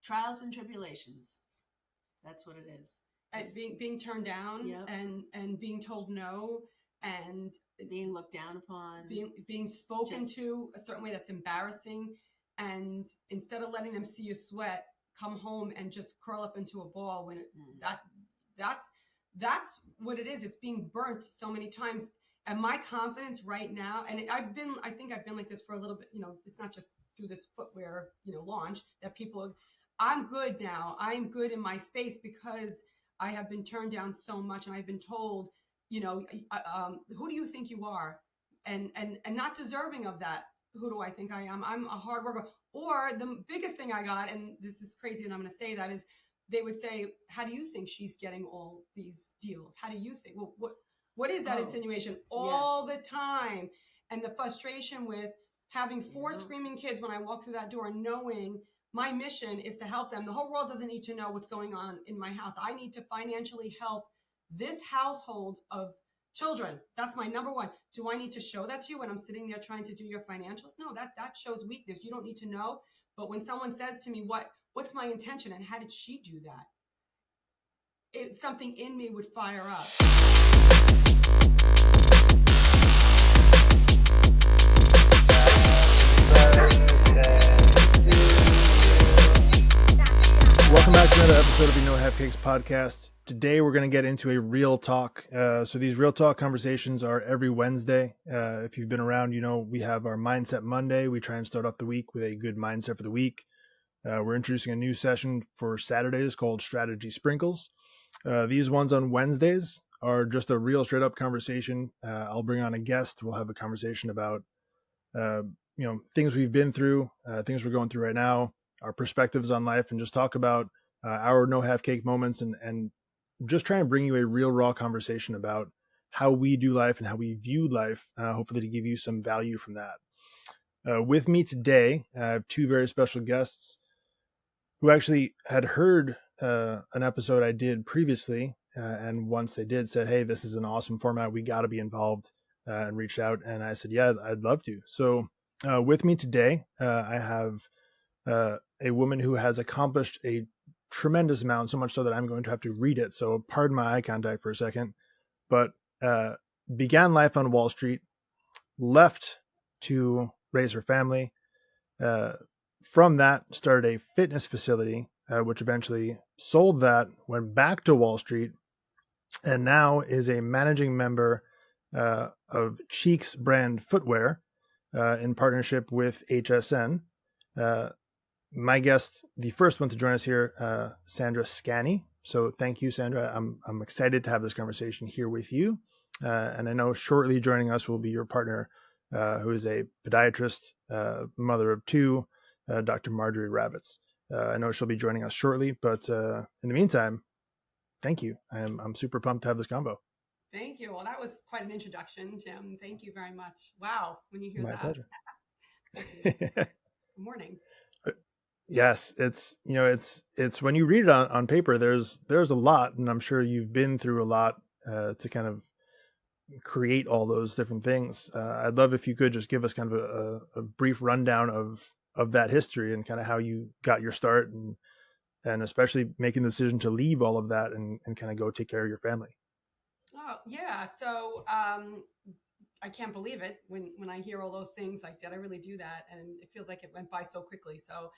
trials and tribulations. That's what it is. And being turned down, yep. and being told no, and being looked down upon, being spoken to a certain way that's embarrassing, and instead of letting them see you sweat, come home and just curl up into a ball when that's what it is. It's being burnt so many times. And my confidence right now, and I think I've been like this for a little bit, it's not just through this footwear, launch that I'm good now. I'm good in my space because I have been turned down so much, and I've been told, who do you think you are? And not deserving of that. Who do I think I am? I'm a hard worker. Or the biggest thing I got, and this is crazy and I'm going to say that, is they would say, how do you think she's getting all these deals? How do you think? Well, what is that insinuation all the time? And the frustration with having 4 screaming kids when I walk through that door, and knowing my mission is to help them. The whole world doesn't need to know what's going on in my house. I need to financially help this household of children. That's my number one. Do I need to show that to you when I'm sitting there trying to do your financials? No, that shows weakness. You don't need to know. But when someone says to me, what's my intention and how did she do that? Something in me would fire up. Welcome back to another episode of the No Half Cakes podcast. Today we're going to get into a real talk. So these real talk conversations are every Wednesday. If you've been around, we have our Mindset Monday. We try and start off the week with a good mindset for the week. We're introducing a new session for Saturdays called Strategy Sprinkles. These ones on Wednesdays are just a real straight up conversation. I'll bring on a guest. We'll have a conversation about, things we've been through, things we're going through right now, our perspectives on life, and just talk about our no half cake moments, and just try and bring you a real raw conversation about how we do life and how we view life, hopefully to give you some value from that. With me today, I have 2 very special guests who actually had heard an episode I did previously, and once they did, said, hey, this is an awesome format, we got to be involved, and reached out, and I said, yeah, I'd love to. So with me today, I have a woman who has accomplished a tremendous amount, so much so that I'm going to have to read it. So pardon my eye contact for a second, but began life on Wall Street, left to raise her family. From that, started a fitness facility, which eventually sold that, went back to Wall Street, and now is a managing member of Cheeks brand Footwear in partnership with HSN. My guest, the first one to join us here, Sandra Scanni. So thank you, Sandra. I'm excited to have this conversation here with you. And I know shortly joining us will be your partner, who is a podiatrist, mother of 2, Dr. Marjorie Ravitz. I know she'll be joining us shortly, but in the meantime, thank you. I'm super pumped to have this combo. Thank you. Well, that was quite an introduction, Jim. Thank you very much. Wow. When you hear My that. pleasure. Good morning. Yes, it's when you read it on paper, there's a lot, and I'm sure you've been through a lot to kind of create all those different things. I'd love if you could just give us kind of a brief rundown of that history and kind of how you got your start, and especially making the decision to leave all of that and kind of go take care of your family. Oh, yeah. So I can't believe it when I hear all those things, like, did I really do that? And it feels like it went by so quickly. So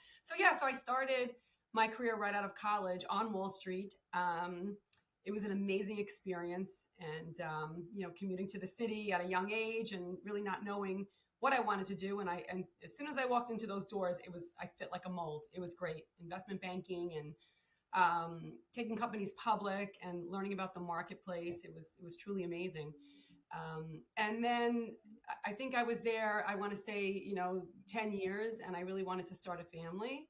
I started my career right out of college on Wall Street. It was an amazing experience, and, commuting to the city at a young age and really not knowing what I wanted to do. And as soon as I walked into those doors, I fit like a mold. It was great. Investment banking and taking companies public and learning about the marketplace. It was truly amazing. And then I think I was there, I want to say, 10 years, and I really wanted to start a family.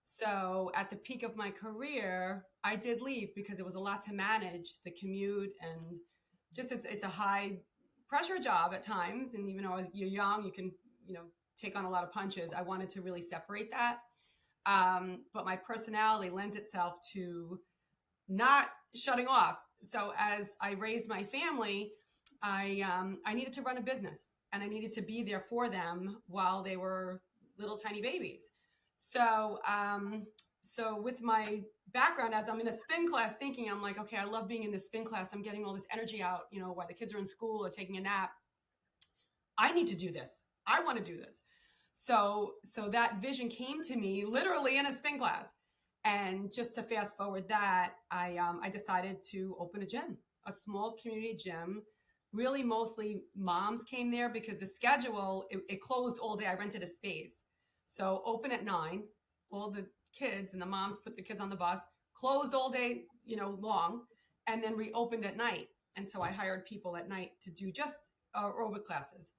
So at the peak of my career, I did leave because it was a lot to manage, the commute, and just it's a high pressure job at times. And even though you're young, you can, take on a lot of punches. I wanted to really separate that. But my personality lends itself to not shutting off. So as I raised my family, I needed to run a business, and I needed to be there for them while they were little tiny babies. So so with my background, as I'm in a spin class thinking, I'm like, okay, I love being in this spin class. I'm getting all this energy out, while the kids are in school or taking a nap. I need to do this. I want to do this. So that vision came to me literally in a spin class. And just to fast forward that, I decided to open a gym, a small community gym. Really, mostly moms came there because the schedule, it closed all day. I rented a space. So open at 9, all the kids and the moms put the kids on the bus, closed all day, long, and then reopened at night. And so I hired people at night to do just aerobic classes.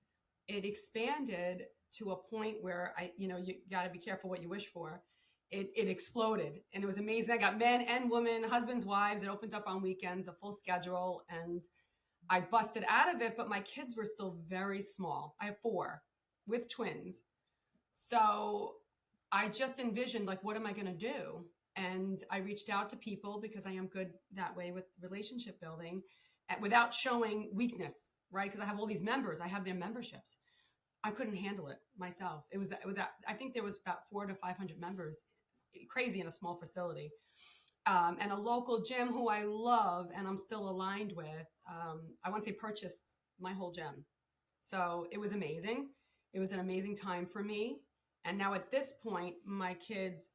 It expanded to a point where you got to be careful what you wish for. It exploded, and it was amazing. I got men and women, husbands, wives. It opened up on weekends, a full schedule, and I busted out of it, but my kids were still very small. I have 4 with twins. So I just envisioned, like, what am I going to do? And I reached out to people because I am good that way with relationship building without showing weakness, right? Because I have all these members. I have their memberships. I couldn't handle it myself. It was that I think there was about 400 to 500 members, crazy in a small facility. And a local gym who I love and I'm still aligned with, I want to say purchased my whole gym. So it was amazing. It was an amazing time for me. And now at this point, my kids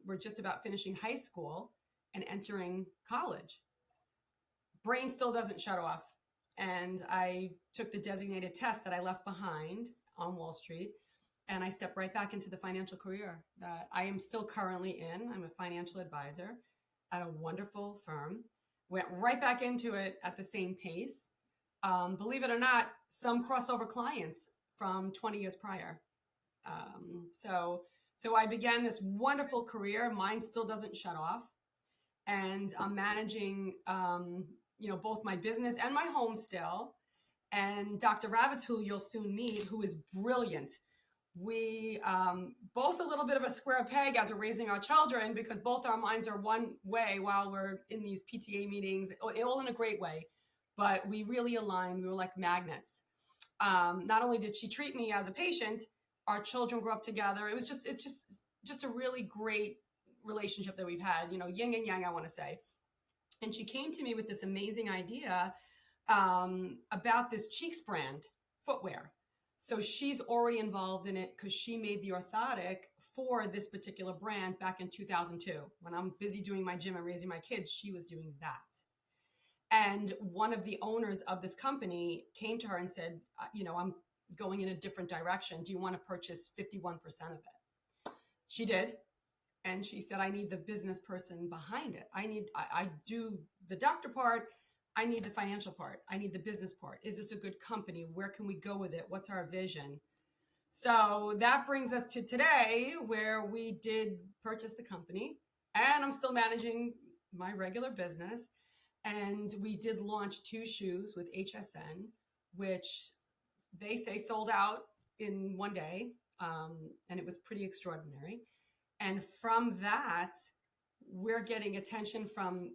were just about finishing high school and entering college. Brain still doesn't shut off. And I took the designated test that I left behind on Wall Street, and I stepped right back into the financial career that I am still currently in. I'm a financial advisor at a wonderful firm. Went right back into it at the same pace. Believe it or not, some crossover clients from 20 years prior. So I began this wonderful career. Mine still doesn't shut off. And I'm managing, both my business and my home still. And Dr. Ravitz, who you'll soon meet, who is brilliant. We both a little bit of a square peg as we're raising our children, because both our minds are one way while we're in these PTA meetings, all in a great way. But we really aligned. We were like magnets. Not only did she treat me as a patient, our children grew up together. It's just a really great relationship that we've had, yin and yang, I want to say. And she came to me with this amazing idea about this Cheeks brand, Footwear. So she's already involved in it because she made the orthotic for this particular brand back in 2002. When I'm busy doing my gym and raising my kids, she was doing that. And one of the owners of this company came to her and said, I'm going in a different direction. Do you want to purchase 51% of it? She did. And she said, I need the business person behind it. I do the doctor part. I need the financial part. I need the business part. Is this a good company? Where can we go with it? What's our vision? So that brings us to today, where we did purchase the company, and I'm still managing my regular business. And we did launch 2 shoes with HSN, which they say sold out in one day. And it was pretty extraordinary. And from that, we're getting attention from,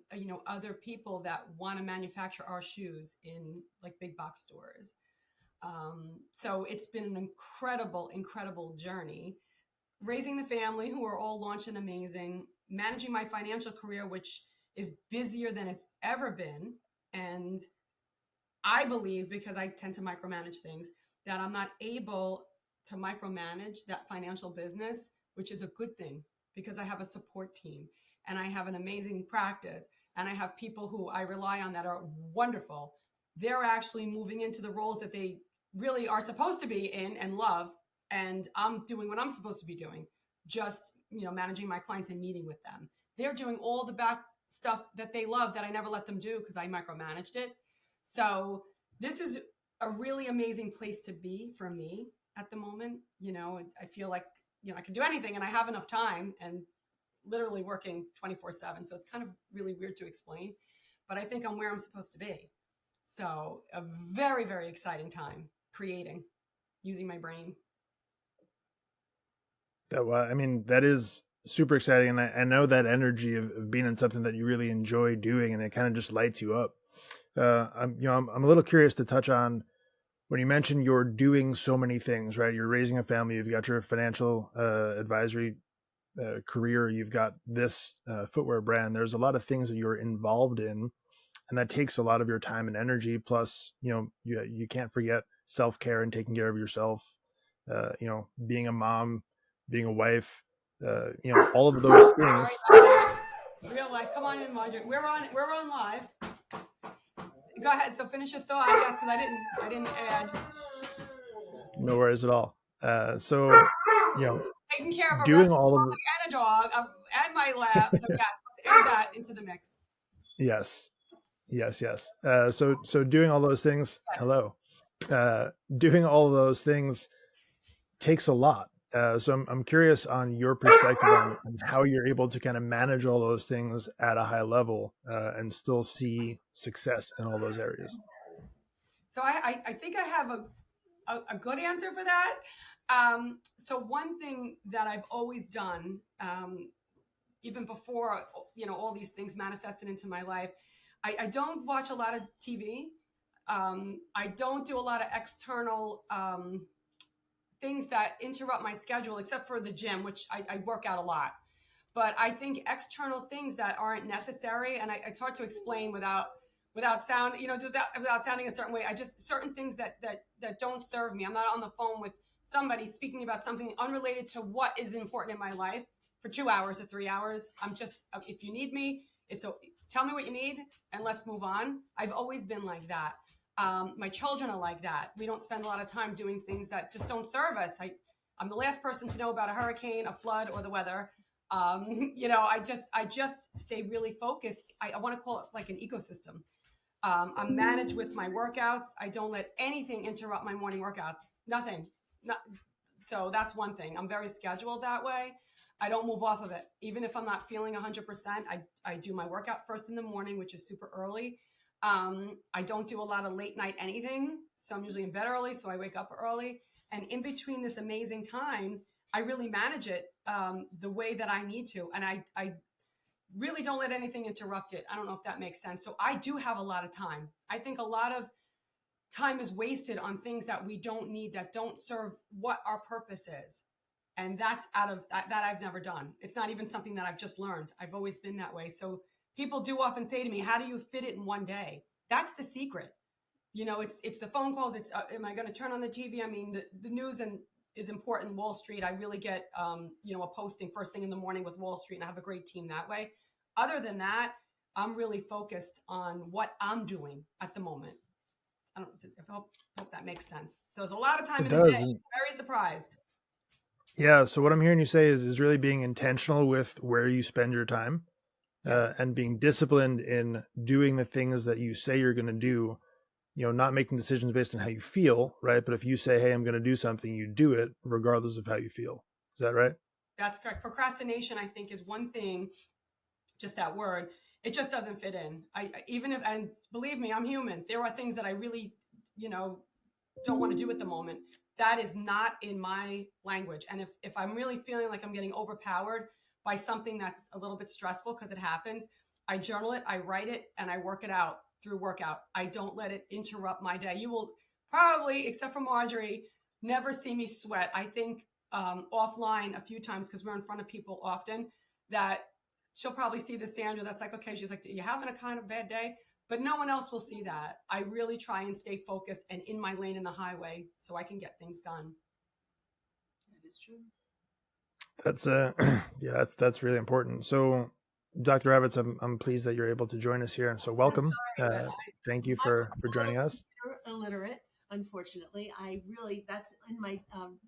other people that want to manufacture our shoes in like big box stores. So it's been an incredible, incredible journey. Raising the family, who are all launched and amazing, managing my financial career, which is busier than it's ever been. And I believe, because I tend to micromanage things, that I'm not able to micromanage that financial business, which is a good thing, because I have a support team and I have an amazing practice and I have people who I rely on that are wonderful. They're actually moving into the roles that they really are supposed to be in and love. And I'm doing what I'm supposed to be doing, just, managing my clients and meeting with them. They're doing all the back stuff that they love that I never let them do because I micromanaged it. So this is a really amazing place to be for me at the moment. I feel like, I can do anything and I have enough time and literally working 24/7. So it's kind of really weird to explain, but I think I'm where I'm supposed to be. So a very, very exciting time creating, using my brain. That is super exciting. And I know that energy of being in something that you really enjoy doing, and it kind of just lights you up. I'm a little curious to touch on when you mentioned you're doing so many things, right? You're raising a family, you've got your financial advisory career, you've got this footwear brand. There's a lot of things that you're involved in, and that takes a lot of your time and energy. Plus, you can't forget self-care and taking care of yourself. Being a mom, being a wife, all of those things. Real life. Come on in, Marjorie. We're on live. Go ahead. So finish your thought. Yes, because I didn't add. No worries at all. Taking care of a doing rescue all dog of and a dog and my lab. So yes, let's add that into the mix. Yes. So doing all those things. Hello. Doing all of those things takes a lot. So I'm curious on your perspective on how you're able to kind of manage all those things at a high level and still see success in all those areas. So I think I have a good answer for that. So one thing that I've always done, even before, all these things manifested into my life, I don't watch a lot of TV. I don't do a lot of external things that interrupt my schedule, except for the gym, which I work out a lot. But I think external things that aren't necessary, and it's hard to explain without sounding a certain way. Certain things that don't serve me. I'm not on the phone with somebody speaking about something unrelated to what is important in my life for 2 hours or 3 hours. I'm just, if you need me, tell me what you need and let's move on. I've always been like that. My children are like that. We don't spend a lot of time doing things that just don't serve us. I'm the last person to know about a hurricane, a flood, or the weather. I just stay really focused. I want to call it like an ecosystem. I'm managed with my workouts. I don't let anything interrupt my morning workouts. Nothing. So that's one thing. I'm very scheduled that way. I don't move off of it. Even if I'm not feeling 100%, I do my workout first in the morning, which is super early. I don't do a lot of late night anything. So I'm usually in bed early. So I wake up early. And in between this amazing time, I really manage it the way that I need to. And I really don't let anything interrupt it. I don't know if that makes sense. So I do have a lot of time. I think a lot of time is wasted on things that we don't need, that don't serve what our purpose is. And that's out of that I've never done. It's not even something that I've just learned. I've always been that way. So people do often say to me, how do you fit it in one day? That's the secret. It's the phone calls. It's, am I going to turn on the TV? I mean, the news is important. Wall Street, I really get, a posting first thing in the morning with Wall Street, and I have a great team that way. Other than that, I'm really focused on what I'm doing at the moment. I hope that makes sense. So there's a lot of time in the day. I'm very surprised. Yeah. So what I'm hearing you say is really being intentional with where you spend your time, and being disciplined in doing the things that you say you're going to do, not making decisions based on how you feel, right? But if you say, hey, I'm going to do something, you do it regardless of how you feel. Is that right? That's correct. Procrastination, I think, is one thing, just that word, it just doesn't fit in. And believe me, I'm human. There are things that I really, don't want to do at the moment. That is not in my language. And if I'm really feeling like I'm getting overpowered by something that's a little bit stressful, because it happens, I journal it, I write it, and I work it out through workout. I don't let it interrupt my day. You will probably, except for Marjorie, never see me sweat. I think offline a few times, because we're in front of people often, that she'll probably see the Sandra that's like, okay, she's like, you having a kind of bad day? But no one else will see that. I really try and stay focused and in my lane in the highway so I can get things done. That is true. That's that's really important. So Dr. Ravitz, I'm pleased that you're able to join us here. So welcome. Thank you for joining us. Illiterate, unfortunately. That's in my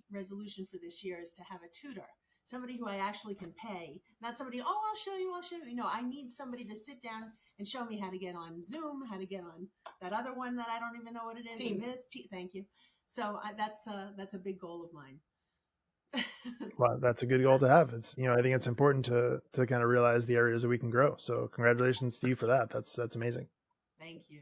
resolution for this year, is to have a tutor. Somebody who I actually can pay, not somebody, I'll show you. I need somebody to sit down and show me how to get on Zoom, how to get on that other one that I don't even know what it is. Teams. Thank you. So that's a big goal of mine. Well, that's a good goal to have. It's, I think it's important to kind of realize the areas that we can grow. So congratulations to you for that. That's amazing. Thank you.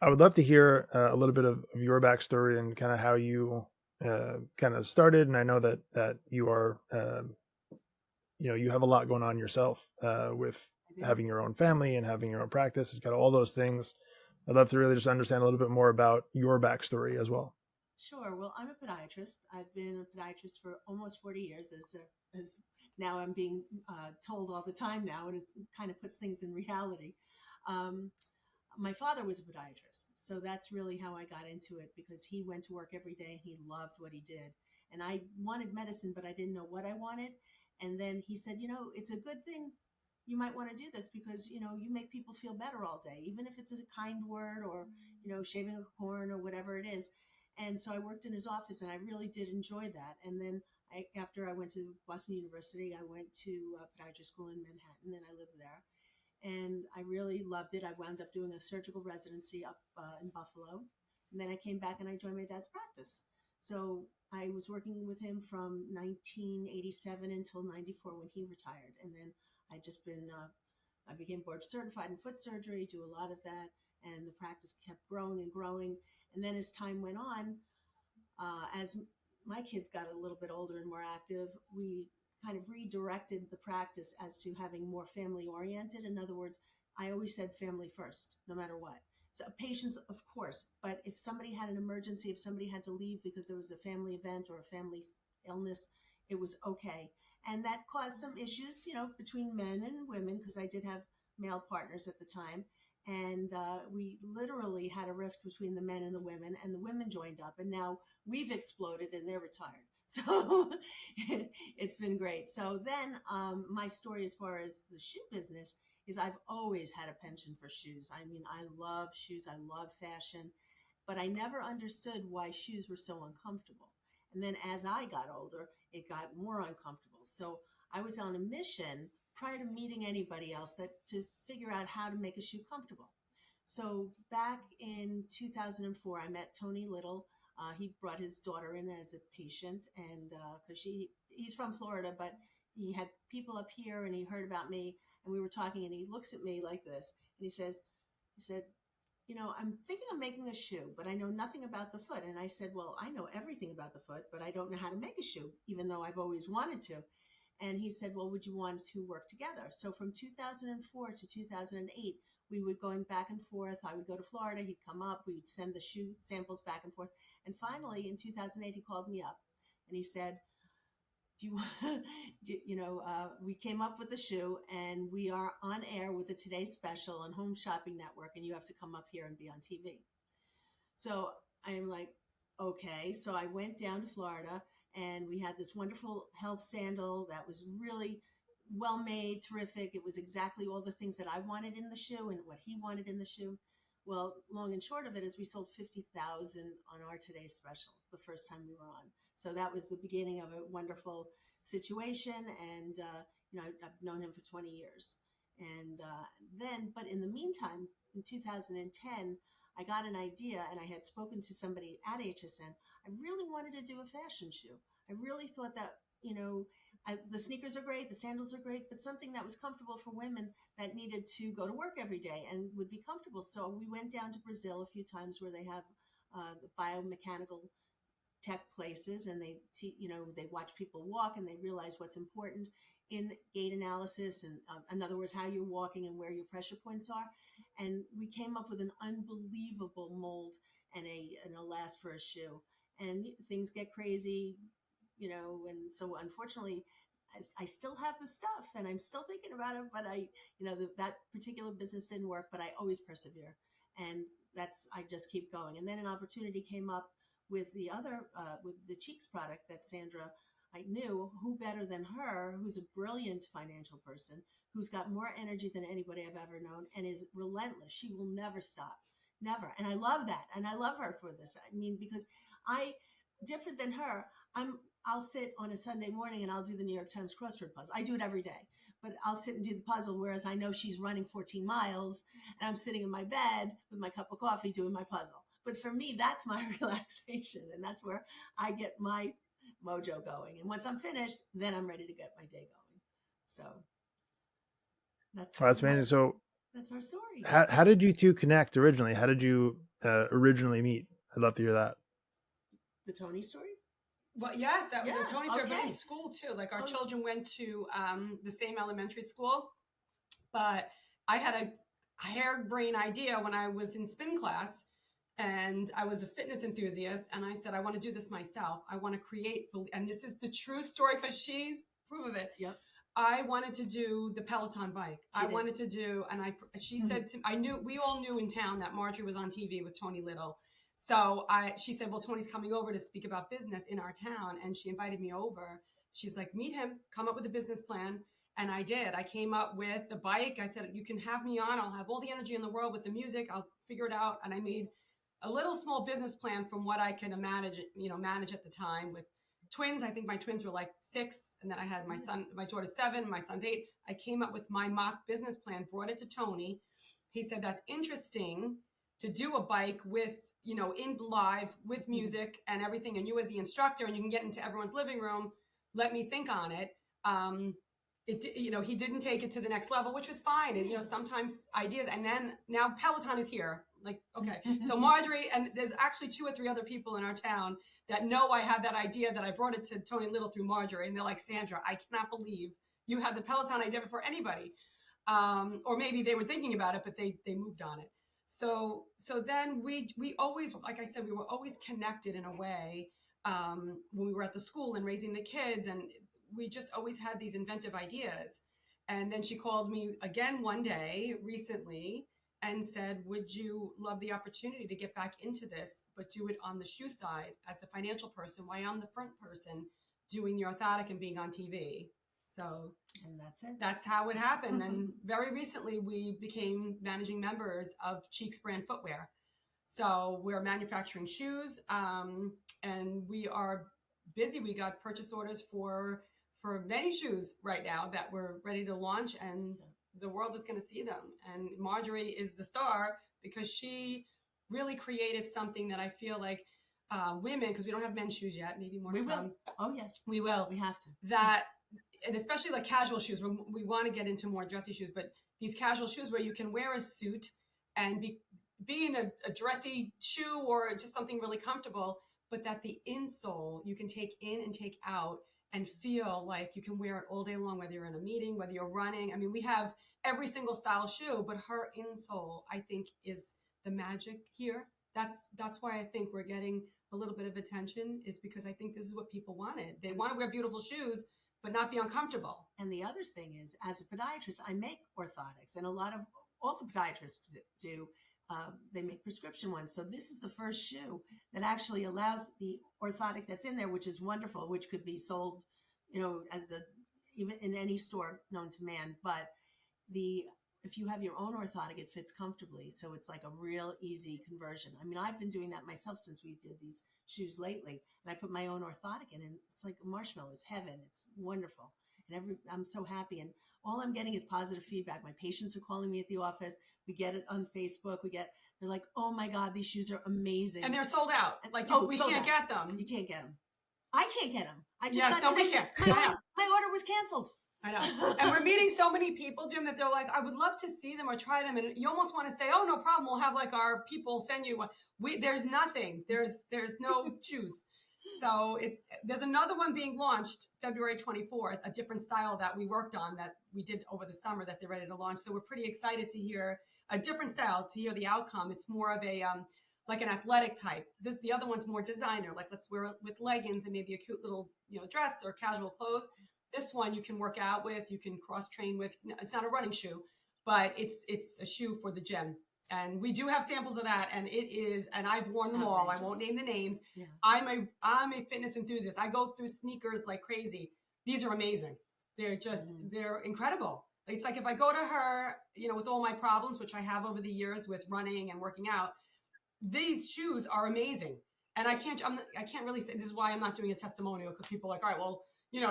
I would love to hear a little bit of your backstory and kind of how you kind of started. And I know that you are, you have a lot going on yourself with having your own family and having your own practice. It's got all those things. I'd love to really just understand a little bit more about your backstory as well. Sure. Well, I'm a podiatrist. I've been a podiatrist for almost 40 years, as now I'm being told all the time now, and it kind of puts things in reality. My father was a podiatrist, so that's really how I got into it, because he went to work every day. He loved what he did, and I wanted medicine, but I didn't know what I wanted. And then he said, it's a good thing you might want to do this, because you make people feel better all day, even if it's a kind word, or shaving a corn or whatever it is. And so I worked in his office, and I really did enjoy that. And then after I went to Boston University, I went to podiatry school in Manhattan, and I lived there. And I really loved it. I wound up doing a surgical residency up in Buffalo. And then I came back and I joined my dad's practice. So I was working with him from 1987 until 94 when he retired. And then I became board certified in foot surgery, do a lot of that. And the practice kept growing and growing. And then as time went on, as my kids got a little bit older and more active, we kind of redirected the practice as to having more family oriented. In other words, I always said family first, no matter what. So patients, of course, but if somebody had an emergency, if somebody had to leave because there was a family event or a family illness, it was okay. And that caused some issues, between men and women, because I did have male partners at the time. And we literally had a rift between the men and the women joined up. And now we've exploded and they're retired. So it's been great. So then my story as far as the shoe business is I've always had a penchant for shoes. I mean, I love shoes. I love fashion. But I never understood why shoes were so uncomfortable. And then as I got older, it got more uncomfortable. So I was on a mission prior to meeting anybody else to figure out how to make a shoe comfortable. So back in 2004, I met Tony Little. He brought his daughter in as a patient, and because he's from Florida, but he had people up here, and he heard about me, and we were talking, and he looks at me like this, and he said, I'm thinking of making a shoe, but I know nothing about the foot. And I said, well, I know everything about the foot, but I don't know how to make a shoe, even though I've always wanted to. And he said, well, would you want to work together? So from 2004 to 2008, we would going back and forth. I would go to Florida. He'd come up. We would send the shoe samples back and forth. And finally, in 2008, he called me up and he said, we came up with the shoe, and we are on air with the Today Special on Home Shopping Network, and you have to come up here and be on TV. So I'm like, okay. So I went down to Florida, and we had this wonderful health sandal that was really well made, terrific. It was exactly all the things that I wanted in the shoe and what he wanted in the shoe. Well, long and short of it is we sold 50,000 on our Today Special the first time we were on. So that was the beginning of a wonderful situation. And, I've known him for 20 years. And but in the meantime, in 2010, I got an idea, and I had spoken to somebody at HSN. I really wanted to do a fashion shoe. I really thought that, the sneakers are great, the sandals are great, but something that was comfortable for women that needed to go to work every day and would be comfortable. So we went down to Brazil a few times where they have the biomechanical tech places, and they watch people walk, and they realize what's important in gait analysis, and in other words, how you're walking and where your pressure points are. And we came up with an unbelievable mold and a last for a shoe. And things get crazy, and so unfortunately, I still have the stuff, and I'm still thinking about it, but that particular business didn't work, but I always persevere. And I just keep going. And then an opportunity came up with with the Cheeks product that Sandra, I knew, who better than her, who's a brilliant financial person, who's got more energy than anybody I've ever known, and is relentless. She will never stop, never. And I love that. And I love her for this. I mean, because different than her, I'll sit on a Sunday morning and I'll do the New York Times crossword puzzle. I do it every day, but I'll sit and do the puzzle, whereas I know she's running 14 miles and I'm sitting in my bed with my cup of coffee doing my puzzle. But for me, that's my relaxation, and that's where I get my mojo going. And once I'm finished, then I'm ready to get my day going. So that's amazing. So that's our story. How did you two connect originally? How did you originally meet? I'd love to hear that. The Tony story? Well, yes, the Tony story, but okay. in school too. Like our children went to the same elementary school, but I had a harebrained idea when I was in spin class, and I was a fitness enthusiast, and I said, I want to do this myself. I want to create, and this is the true story because she's proof of it. Yep. I wanted to do the Peloton bike. Wanted to do, and she said to, we all knew in town that Marjorie was on TV with Tony Little. So she said, well, Tony's coming over to speak about business in our town. And she invited me over. She's like, meet him, come up with a business plan. And I did. I came up with the bike. I said, you can have me on. I'll have all the energy in the world with the music. I'll figure it out. And I made a little small business plan from what I can manage at the time with twins. I think my twins were like 6. And then I had my daughter's 7, my son's 8. I came up with my mock business plan, brought it to Tony. He said, that's interesting to do a bike with, in live with music and everything. And you as the instructor, and you can get into everyone's living room. Let me think on it. He didn't take it to the next level, which was fine. And, sometimes ideas, and then now Peloton is here. Like, okay. So Marjorie, and there's actually 2 or 3 other people in our town that know I had that idea, that I brought it to Tony Little through Marjorie. And they're like, Sandra, I cannot believe you had the Peloton idea before anybody. Or maybe they were thinking about it, but they moved on it. So then we always, like I said, we were always connected in a way when we were at the school and raising the kids. And we just always had these inventive ideas. And then she called me again one day recently and said, would you love the opportunity to get back into this, but do it on the shoe side as the financial person, while I'm the front person doing the orthotic and being on TV. So, and that's it. That's how it happened. And very recently we became managing members of Cheeks brand Footwear. So we're manufacturing shoes, and we are busy. We got purchase orders for many shoes right now that we're ready to launch, and the world is going to see them. And Marjorie is the star because she really created something that I feel like women, because we don't have men's shoes yet, maybe more. We will. Oh yes, we will. We have to. And especially like casual shoes, we want to get into more dressy shoes, but these casual shoes where you can wear a suit and be in a dressy shoe or just something really comfortable, but that the insole you can take in and take out and feel like you can wear it all day long, whether you're in a meeting, whether you're running. I mean, we have every single style shoe, but her insole, I think, is the magic here. That's why I think we're getting a little bit of attention, is because I think this is what people wanted. They want to wear beautiful shoes, but not be uncomfortable. And the other thing is, as a podiatrist, I make orthotics, and all the podiatrists do. They make prescription ones. So this is the first shoe that actually allows the orthotic that's in there, which is wonderful, which could be sold, even in any store known to man. But if you have your own orthotic, it fits comfortably. So it's like a real easy conversion. I mean, I've been doing that myself since we did these shoes lately, and I put my own orthotic in, and it's like a marshmallow. It's heaven. It's wonderful. And I'm so happy. And all I'm getting is positive feedback. My patients are calling me at the office. We get it on Facebook. They're like, oh my God, these shoes are amazing. And they're sold out. Like, we can't get them. You can't get them. I can't get them. We can't. My order was canceled. I know. And we're meeting so many people, Jim, that they're like, I would love to see them or try them. And you almost want to say, oh, no problem. We'll have like our people send you one. There's nothing. There's no shoes. So there's another one being launched February 24th, a different style that we worked on that we did over the summer that they're ready to launch. So we're pretty excited to hear a different style, to hear the outcome. It's more of a, like an athletic type. The other one's more designer, like let's wear it with leggings and maybe a cute little, dress or casual clothes. This one you can work out with, you can cross train with. It's not a running shoe, but it's a shoe for the gym. And we do have samples of that, and it is, and I've worn them all. I won't name the names. Yeah. I'm a fitness enthusiast. I go through sneakers like crazy. These are amazing. They're just, they're incredible. It's like if I go to her, with all my problems, which I have over the years with running and working out, these shoes are amazing. And I can't really say, this is why I'm not doing a testimonial, because people are like, all right, well,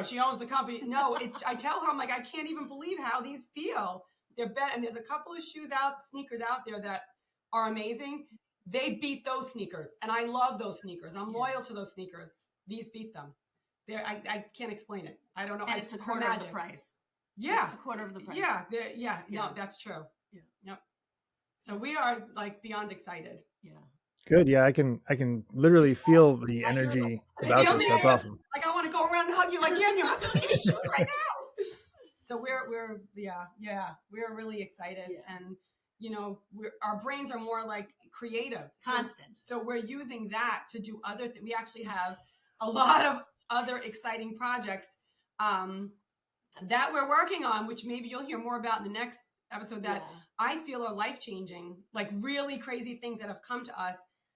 she owns the company. No, I tell her, I'm like, I can't even believe how these feel. They're better. And there's a couple of sneakers out there that are amazing. They beat those sneakers. And I love those sneakers. I'm loyal to those sneakers. These beat them. I can't explain it. I don't know. And it's a quarter of the price. Yeah. A quarter of the price. Yeah. No, that's true. Yeah. Yep. So we are like beyond excited. Yeah. Good. Yeah. I can literally feel the energy about this. That's awesome. Like I want to go around and hug you like, Jen, you have to see these shoes right now. So we're really excited. Yeah. And, our brains are more like creative. Constant. So we're using that to do other things. We actually have a lot of other exciting projects. that we're working on, which maybe you'll hear more about in the next episode, that Yeah. I feel are life-changing, like really crazy things that have come to us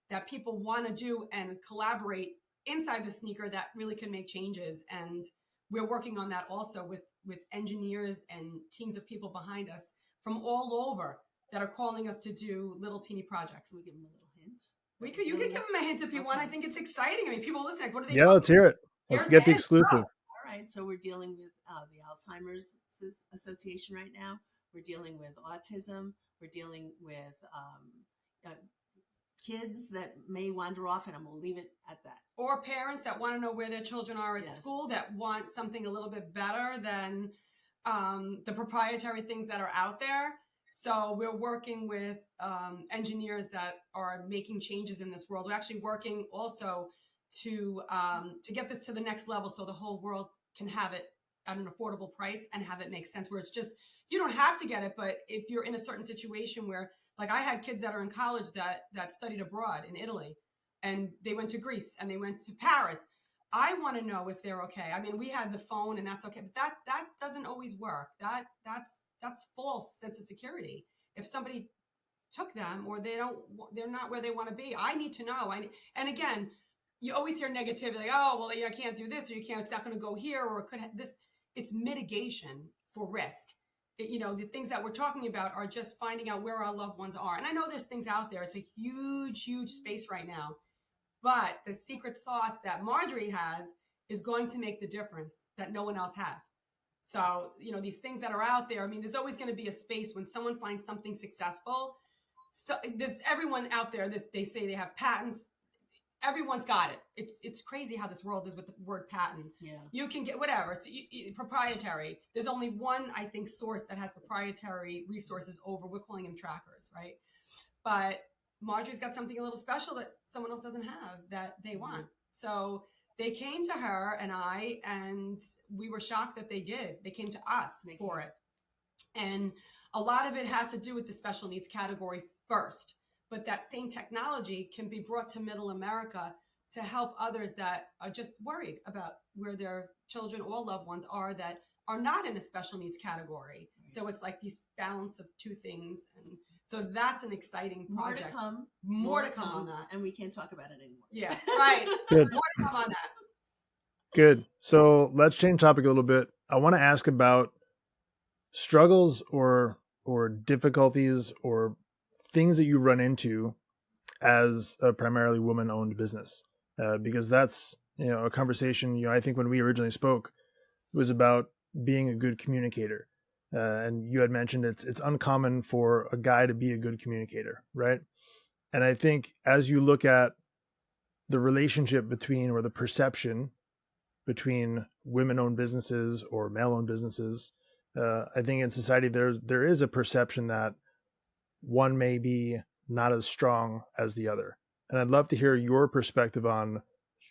that people want to do and collaborate inside the sneaker that really can make changes. And we're working on that also with engineers and teams of people behind us from all over that are calling us to do little teeny projects. Can we give them a little hint? You could give them a hint if you want. I think it's exciting. I mean, people listen, like, what are they Yeah, talking let's hear it. Let's Here's get the hint. exclusive. All right, so we're dealing with the Alzheimer's Association right now. We're dealing with autism. We're dealing with kids that may wander off, and I'm going to leave it at that. Or parents that want to know where their children are at Yes. school, that want something a little bit better than the proprietary things that are out there. So we're working with engineers that are making changes in this world. We're actually working also to get this to the next level, so the whole world can have it at an affordable price and have it make sense, where it's just, you don't have to get it, but if you're in a certain situation where, like, I had kids that are in college that studied abroad in Italy, and they went to Greece and they went to Paris. I want to know if they're okay. I mean, we had the phone and that's okay, but that doesn't always work. That's false sense of security. If somebody took them, or they're not where they want to be, I need to know. And again, you always hear negativity, like, oh, well, I can't do this, or it's not going to go here, or it could have this. It's mitigation for risk. The things that we're talking about are just finding out where our loved ones are. And I know there's things out there. It's a huge, huge space right now. But the secret sauce that Marjorie has is going to make the difference that no one else has. So, these things that are out there, I mean, there's always going to be a space when someone finds something successful. So there's everyone out there, they say they have patents. Everyone's got it. It's crazy how this world is with the word patent. Yeah. You can get whatever. So proprietary. There's only one, I think, source that has proprietary resources over. We're calling them trackers, right? But Marjorie's got something a little special that someone else doesn't have that they want. So they came to her and we were shocked that they did. They came to us for it. And a lot of it has to do with the special needs category first. But that same technology can be brought to Middle America to help others that are just worried about where their children or loved ones are that are not in a special needs category. So it's like these balance of two things. And so that's an exciting project. More to come on that. And we can't talk about it anymore. Yeah, right. Good. More to come on that. Good. So let's change topic a little bit. I want to ask about struggles or difficulties or things that you run into as a primarily woman-owned business, because that's a conversation. I think when we originally spoke, it was about being a good communicator, and you had mentioned it's uncommon for a guy to be a good communicator, right? And I think as you look at the relationship between, or the perception between women-owned businesses or male-owned businesses, I think in society there is a perception that one may be not as strong as the other. And I'd love to hear your perspective on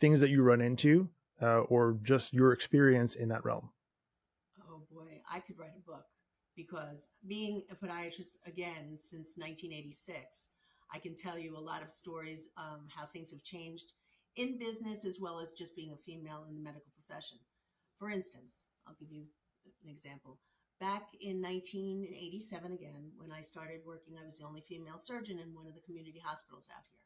things that you run into, or just your experience in that realm. Oh boy, I could write a book, because being a podiatrist again since 1986, I can tell you a lot of stories, how things have changed in business as well as just being a female in the medical profession. For instance, I'll give you an example. Back in 1987, again, when I started working, I was the only female surgeon in one of the community hospitals out here.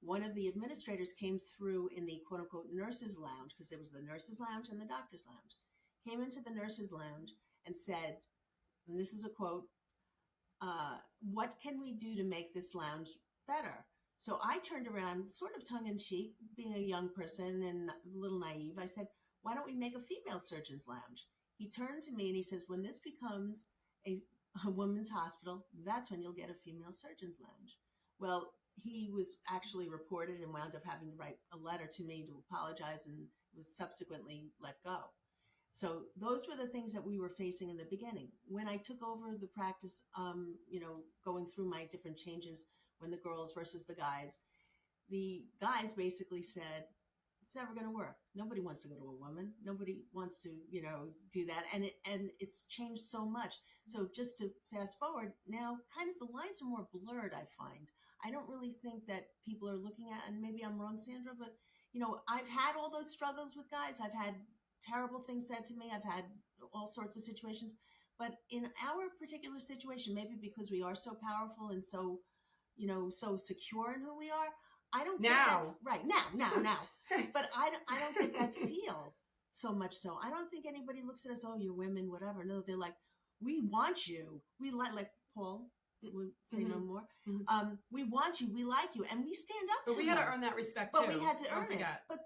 One of the administrators came through in the quote-unquote nurses' lounge, because there was the nurses' lounge and the doctor's lounge, came into the nurses' lounge and said, and this is a quote, what can we do to make this lounge better? So I turned around, sort of tongue-in-cheek, being a young person and a little naive. I said, why don't we make a female surgeon's lounge? He turned to me and he says, when this becomes a women's hospital, that's when you'll get a female surgeon's lounge. Well, he was actually reported and wound up having to write a letter to me to apologize, and was subsequently let go. So those were the things that we were facing in the beginning. When I took over the practice, going through my different changes, when the girls versus the guys basically said, it's never going to work. Nobody wants to go to a woman. Nobody wants to, do that. And it's changed so much. So just to fast forward now, kind of the lines are more blurred, I find. I don't really think that people are looking at, and maybe I'm wrong, Sandra, but I've had all those struggles with guys. I've had terrible things said to me. I've had all sorts of situations. But in our particular situation, maybe because we are so powerful and so, so secure in who we are, I don't get that. Right now. But I don't get that feel so much. So I don't think anybody looks at us, oh, you're women, whatever. No, they're like, we want you. We like Paul would say no more. We want you. We like you, and we stand up. But we had to earn that respect too. But we had to earn it. But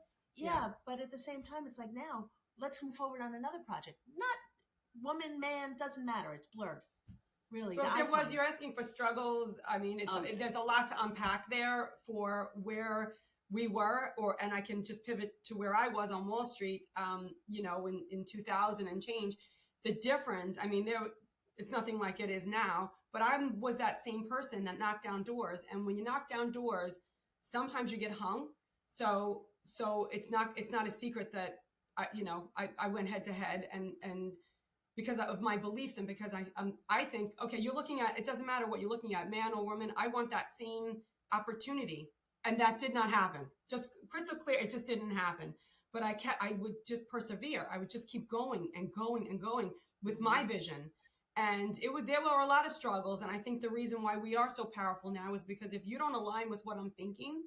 but at the same time, it's like, now let's move forward on another project. Not woman, man, doesn't matter. It's blurred. Really. But you're asking for struggles. I mean, there's a lot to unpack there for where we were, and I can just pivot to where I was on Wall Street, in 2000 and change. The difference, I mean, it's nothing like it is now, but I was that same person that knocked down doors. And when you knock down doors, sometimes you get hung. So it's not a secret that I went head to head and because of my beliefs and because I think, okay, you're looking at, it doesn't matter what you're looking at, man or woman, I want that same opportunity. And that did not happen. Just crystal clear, it just didn't happen. But I would just persevere. I would just keep going and going and going with my vision. And there were a lot of struggles. And I think the reason why we are so powerful now is because if you don't align with what I'm thinking,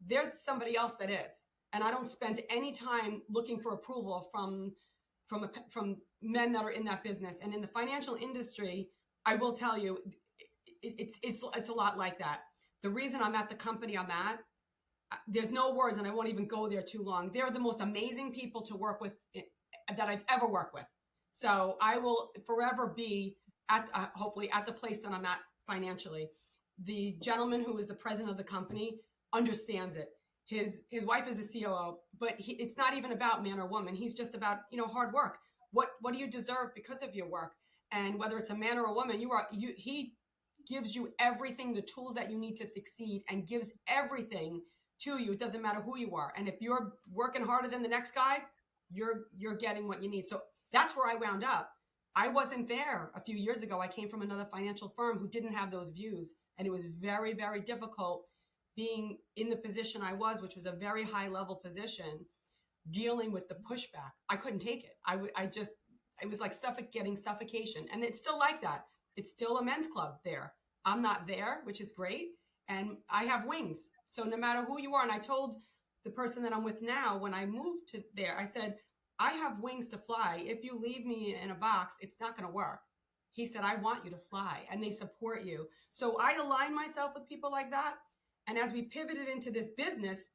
there's somebody else that is. And I don't spend any time looking for approval from men that are in that business. And in the financial industry, I will tell you, it's a lot like that. The reason I'm at the company I'm at, there's no words, and I won't even go there too long. They're the most amazing people to work with that I've ever worked with. So I will forever be hopefully at the place that I'm at financially. The gentleman who is the president of the company understands it. His wife is a COO, but it's not even about man or woman. He's just about, hard work. What do you deserve because of your work? And whether it's a man or a woman, he gives you everything, the tools that you need to succeed, and gives everything to you. It doesn't matter who you are. And if you're working harder than the next guy, you're getting what you need. So that's where I wound up. I wasn't there a few years ago. I came from another financial firm who didn't have those views. And it was very, very difficult being in the position I was, which was a very high level position, dealing with the pushback. I couldn't take it. It was like getting suffocation. And it's still like that. It's still a men's club there. I'm not there, which is great. And I have wings. So no matter who you are, and I told the person that I'm with now, when I moved to there, I said, I have wings to fly. If you leave me in a box, it's not going to work. He said, I want you to fly, and they support you. So I align myself with people like that. And as we pivoted into this business,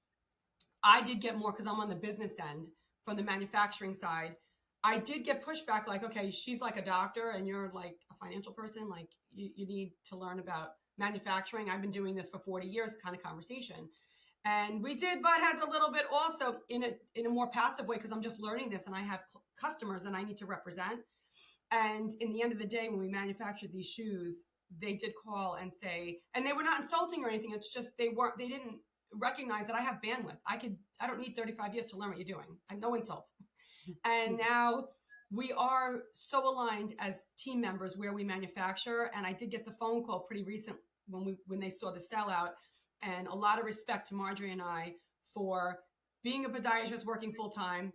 I did get more, because I'm on the business end from the manufacturing side. I did get pushback like, okay, she's like a doctor and you're like a financial person. Like you need to learn about manufacturing. I've been doing this for 40 years kind of conversation. And we did butt heads a little bit also in a more passive way, because I'm just learning this and I have customers and I need to represent. And in the end of the day, when we manufactured these shoes, they did call and say, and they were not insulting or anything. It's just they didn't recognize that I have bandwidth. I don't need 35 years to learn what you're doing. I'm no insult. And now we are so aligned as team members where we manufacture. And I did get the phone call pretty recent when they saw the sellout, and a lot of respect to Marjorie and I for being a podiatrist working full time.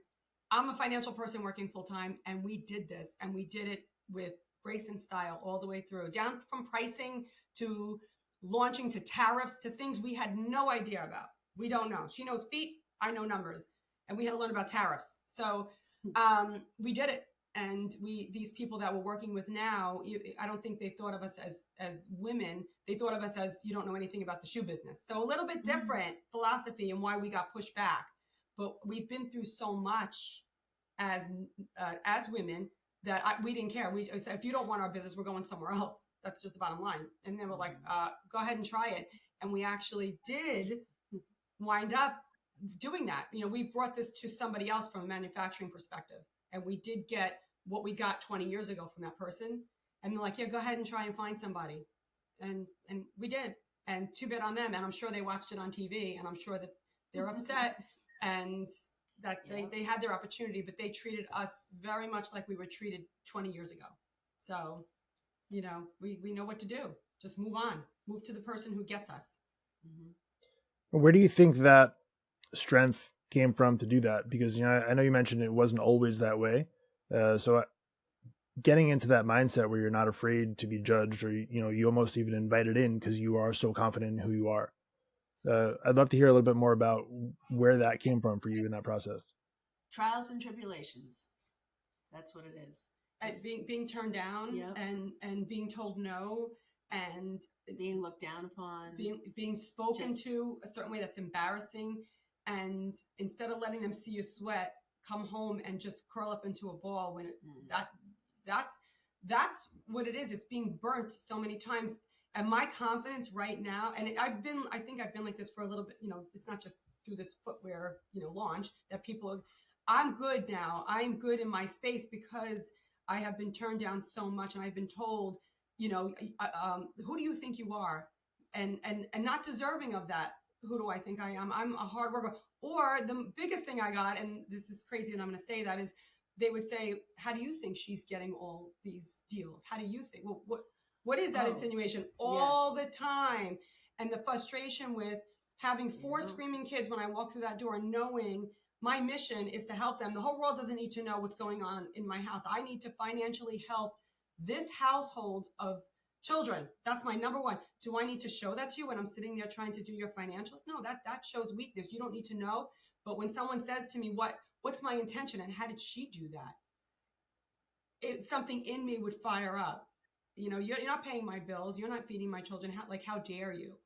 I'm a financial person working full time, and we did this, and we did it with grace and style all the way through, down from pricing to launching to tariffs to things we had no idea about. We don't know. She knows feet, I know numbers, and we had to learn about tariffs. So we did it. And these people that we're working with now, I don't think they thought of us as women. They thought of us as, you don't know anything about the shoe business. So a little bit different philosophy and why we got pushed back. But we've been through so much as women that we didn't care. We said, if you don't want our business, we're going somewhere else. That's just the bottom line. And they were like, go ahead and try it. And we actually did wind up doing that. We brought this to somebody else from a manufacturing perspective. And we did get what we got 20 years ago from that person. And they're like, yeah, go ahead and try and find somebody. And we did. And too bad on them. And I'm sure they watched it on TV, and I'm sure that they're upset and that they had their opportunity, but they treated us very much like we were treated 20 years ago. So, we know what to do. Just move on. Move to the person who gets us. Mm-hmm. Where do you think that strength came from to do that? Because, I know you mentioned it wasn't always that way. So getting into that mindset where you're not afraid to be judged, or you almost even invite it in because you are so confident in who you are. I'd love to hear a little bit more about where that came from for you in that process. Trials and tribulations. That's what it is. Being turned down, yep. and being told no, and being looked down upon, being spoken to a certain way that's embarrassing, and instead of letting them see you sweat, come home and just curl up into a ball when that's what it is. It's being burnt so many times. And my confidence right now, and I think I've been like this for a little bit, it's not just through this footwear, launch that I'm good now. I'm good in my space because I have been turned down so much, and I've been told, who do you think you are? And not deserving of that. Who do I think I am? I'm a hard worker. Or the biggest thing I got, and this is crazy and I'm going to say that, is they would say, how do you think she's getting all these deals? How do you think? Well, what is that insinuation all the time? And the frustration with having 4 screaming kids when I walk through that door, knowing my mission is to help them. The whole world doesn't need to know what's going on in my house. I need to financially help this household of children. That's my number one. Do I need to show that to you when I'm sitting there trying to do your financials? No, that shows weakness. You don't need to know. But when someone says to me, what's my intention and how did she do that? Something in me would fire up. You're not paying my bills. You're not feeding my children. How dare you?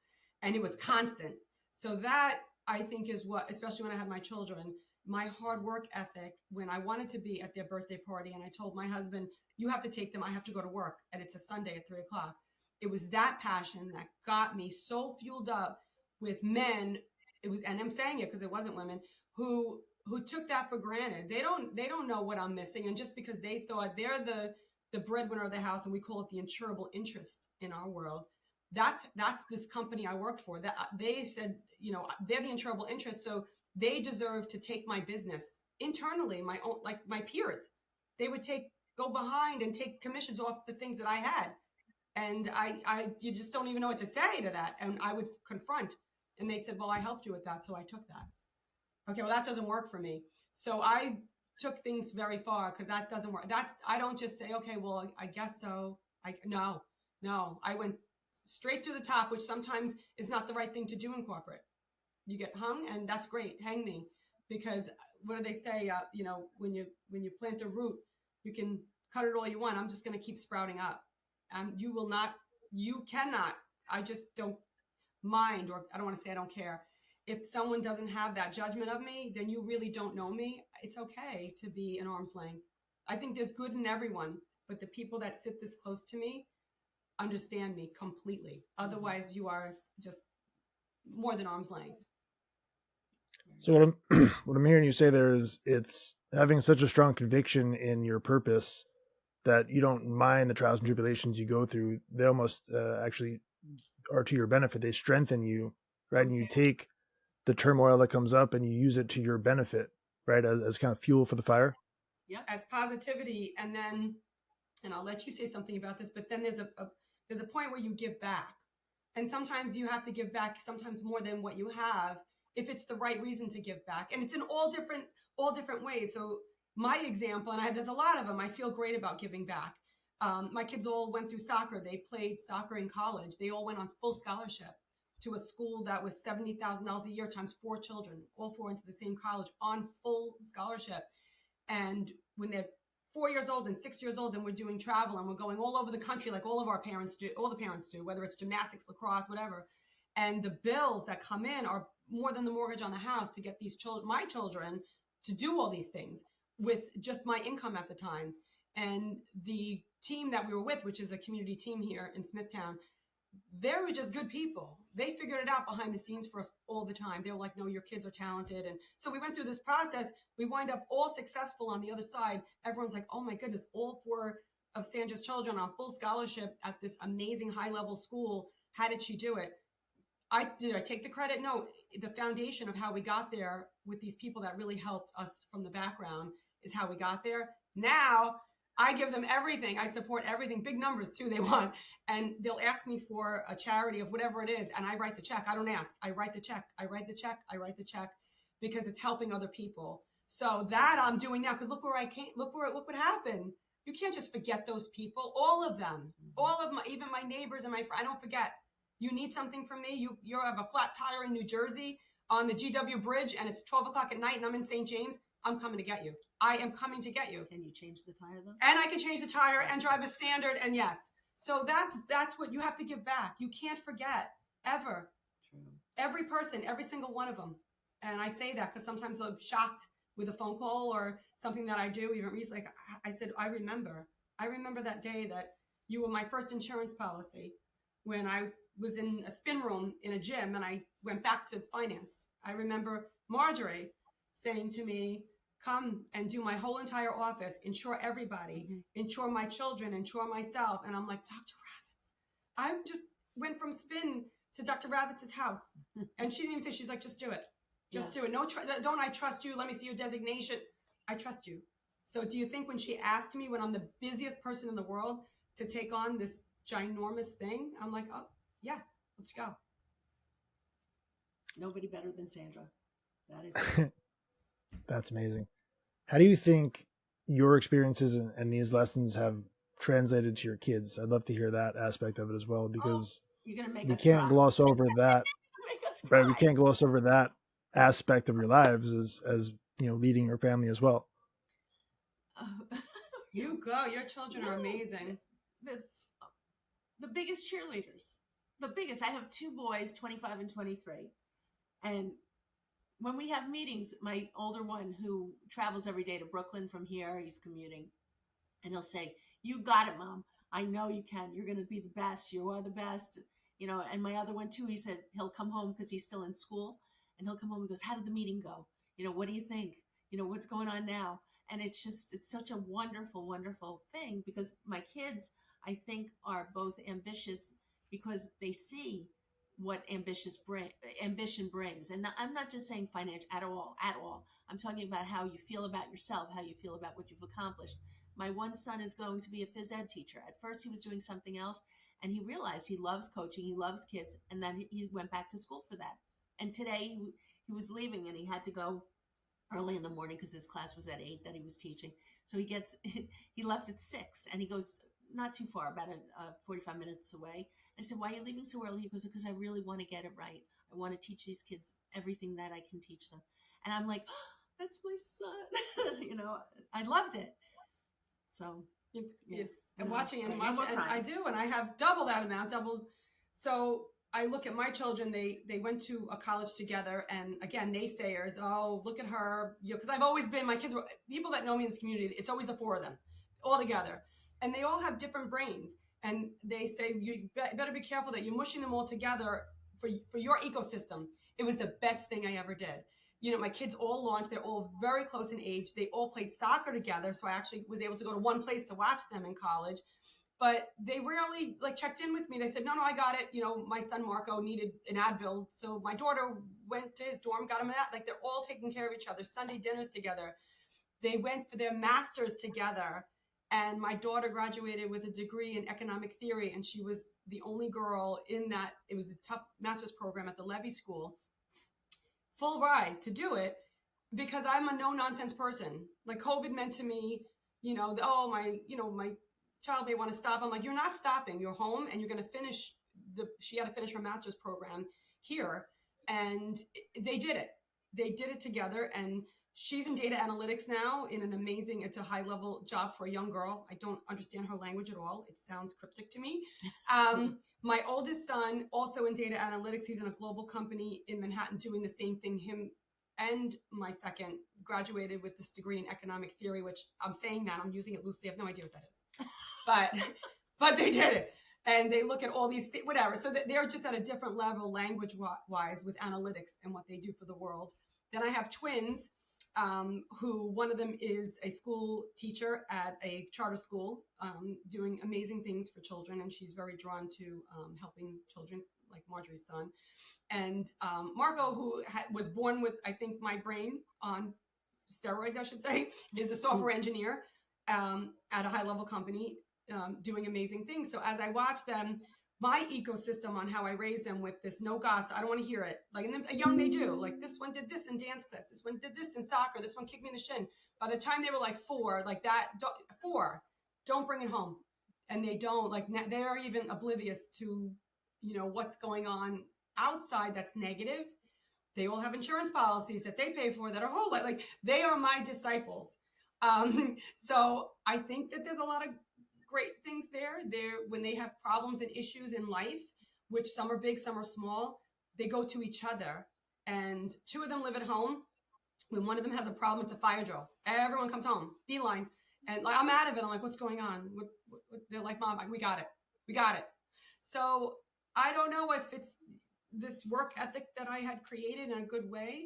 And it was constant. So that, I think, is what, especially when I had my children, my hard work ethic, when I wanted to be at their birthday party and I told my husband, you have to take them, I have to go to work, and it's a Sunday at 3:00. It was that passion that got me so fueled up with men. And I'm saying it because it wasn't women who took that for granted. They don't know what I'm missing. And just because they thought they're the breadwinner of the house, and we call it the insurable interest in our world, that's this company I worked for, that they said, they're the insurable interest, so they deserve to take my business internally. My own, like my peers, they would go behind and take commissions off the things that I had, and you just don't even know what to say to that. And I would confront, and they said, well, I helped you with that, so I took that. Okay, well, that doesn't work for me. So I took things very far, because that doesn't work. I don't just say, okay, well, I guess so. No, I went straight to the top, which sometimes is not the right thing to do in corporate. You get hung, and that's great. Hang me, because what do they say? When you plant a root, you can cut it all you want. I'm just going to keep sprouting up. You cannot. I just don't mind, or I don't want to say I don't care. If someone doesn't have that judgment of me, then you really don't know me. It's okay to be an arm's length. I think there's good in everyone, but the people that sit this close to me understand me completely. Otherwise, you are just more than arm's length. So what I'm hearing you say there is, it's having such a strong conviction in your purpose that you don't mind the trials and tribulations you go through. They almost actually are to your benefit. They strengthen you, right? And you take the turmoil that comes up and you use it to your benefit, right? As kind of fuel for the fire. Yeah, as positivity. And I'll let you say something about this, but then there's a point where you give back. And sometimes you have to give back, sometimes more than what you have, if it's the right reason to give back. And it's in all different ways. So my example, and there's a lot of them, I feel great about giving back. My kids all went through soccer. They played soccer in college. They all went on full scholarship to a school that was $70,000 a year times 4 children, all 4 into the same college on full scholarship. And when they're 4 years old and 6 years old, and we're doing travel and we're going all over the country, like all the parents do, whether it's gymnastics, lacrosse, whatever. And the bills that come in are more than the mortgage on the house to get these my children to do all these things with just my income at the time. And the team that we were with, which is a community team here in Smithtown, they were just good people. They figured it out behind the scenes for us all the time. They were like, no, your kids are talented. And so we went through this process. We wind up all successful on the other side. Everyone's like, oh my goodness, all 4 of Sandra's children on full scholarship at this amazing high-level school. How did she do it? Did I take the credit? No. The foundation of how we got there with these people that really helped us from the background is how we got there. Now I give them everything. I support everything. Big numbers too, they want. And they'll ask me for a charity of whatever it is. And I write the check. I don't ask. I write the check. I write the check because it's helping other people. So that I'm doing now, because look where I came, look what happened. You can't just forget those people, all of them, all of my, even my neighbors and my friends. I don't forget. You need something from me. You have a flat tire in New Jersey on the GW Bridge, and it's 12 o'clock at night, and I'm in St. James. I'm coming to get you. I am coming to get you. Can you change the tire though? And I can change the tire and drive a standard. And yes, so that's what you have to give back. You can't forget ever. True. Every person, every single one of them. And I say that because sometimes I'm shocked with a phone call or something that I do. Even recently, like I said, I remember that day that you were my first insurance policy when I was in a spin room in a gym and I went back to finance. I remember Marjorie saying to me, come and do my whole entire office, insure everybody, insure my children, insure myself. And I'm like, Dr. Ravitz, I just went from spin to Dr. Ravitz's house. And she didn't even say, she's like, just do it. Just do it. No, don't I trust you? Let me see your designation. I trust you. So do you think when she asked me, when I'm the busiest person in the world, to take on this ginormous thing, I'm like, oh, yes, let's go. Nobody better than Sandra. That is That's amazing. How do you think your experiences and these lessons have translated to your kids? I'd love to hear that aspect of it as well, because you're gonna make we us can't cry. gloss over that. Make us Right, we cry. can't gloss over that aspect of your lives as leading your family as well. You go. Your children are amazing. The biggest cheerleaders. The biggest. I have two boys, 25 and 23. And when we have meetings, my older one, who travels every day to Brooklyn from here, he's commuting, and he'll say, you got it, Mom. I know you can. You're going to be the best. You are the best. And my other one too, he said he'll come home because he's still in school, and he'll come home and goes, how did the meeting go? What do you think? What's going on now? And it's such a wonderful, wonderful thing, because my kids, I think, are both ambitious because they see what ambition brings. And I'm not just saying financial at all. I'm talking about how you feel about yourself, how you feel about what you've accomplished. My one son is going to be a phys ed teacher. At first he was doing something else, and he realized he loves coaching, he loves kids, and then he went back to school for that. And today he was leaving, and he had to go early in the morning because his class was at 8 that he was teaching. So he left at 6, and he goes not too far, about 45 minutes away. I said, why are you leaving so early? He goes, because I really want to get it right. I want to teach these kids everything that I can teach them. And I'm like, oh, that's my son. I loved it. So it's watching and I do, and I have double that amount, So I look at my children, they went to a college together, and again, naysayers, oh, look at her, because I've always been, my kids were, people that know me in this community, it's always the four of them all together, and they all have different brains, and they say, you better be careful that you're mushing them all together for your ecosystem. It was the best thing I ever did. My kids all launched, they're all very close in age, they all played soccer together, so I actually was able to go to one place to watch them in college. But they rarely checked in with me. They said, no, I got it. My son Marco needed an Advil. So my daughter went to his dorm, got him an Advil. They're all taking care of each other. Sunday dinners together. They went for their masters together. And my daughter graduated with a degree in economic theory. And she was the only girl in that. It was a tough master's program at the Levy School. Full ride to do it because I'm a no nonsense person. Like COVID meant to me, my child may want to stop. I'm like, you're not stopping. You're home and you're going to finish she had to finish her master's program here. And they did it. They did it together. And she's in data analytics now it's a high level job for a young girl. I don't understand her language at all. It sounds cryptic to me. My oldest son, also in data analytics, he's in a global company in Manhattan doing the same thing. Him and my second graduated with this degree in economic theory, which I'm saying that I'm using it loosely. I have no idea what that is. But they did it, and they look at all these whatever. So they're just at a different level, language wise, with analytics and what they do for the world. Then I have twins, who one of them is a school teacher at a charter school, doing amazing things for children, and she's very drawn to helping children, like Marjorie's son. And Marco, who was born with, I think, my brain on steroids, I should say, is a software engineer at a high-level company, doing amazing things. So as I watch them, my ecosystem on how I raise them with this no gossip. I don't want to hear it. Like, and then young they do. Like, this one did this in dance class. This one did this in soccer. This one kicked me in the shin. By the time they were like 4, like that, 4, don't bring it home. And they don't, like, they're even oblivious to, what's going on outside that's negative. They all have insurance policies that they pay for that are whole, like they are my disciples. So I think that there's a lot of great things there. When they have problems and issues in life, which some are big, some are small, they go to each other. And 2 of them live at home. When one of them has a problem, it's a fire drill. Everyone comes home, beeline. And like, I'm out of it. I'm like, what's going on? What? They're like, Mom, we got it. So I don't know if it's this work ethic that I had created in a good way,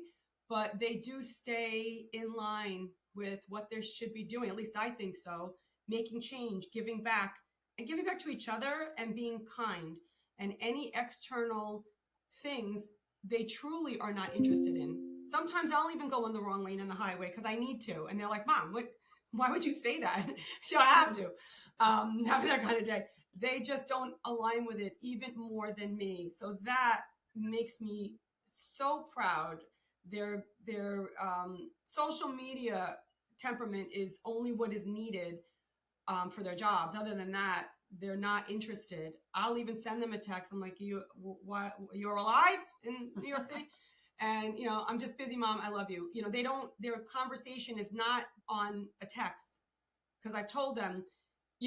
but they do stay in line with what they should be doing. At least I think so. Making change, giving back to each other, and being kind. And any external things they truly are not interested in. Sometimes I'll even go on the wrong lane on the highway because I need to. And they're like, Mom, why would you say that? I have to. Having that kind of day. They just don't align with it even more than me. So that makes me so proud. Their social media temperament is only what is needed for their jobs. Other than that, they're not interested. I'll even send them a text. I'm like, you're alive in New York City? And, I'm just busy, Mom. I love you. Their conversation is not on a text. Because I've told them,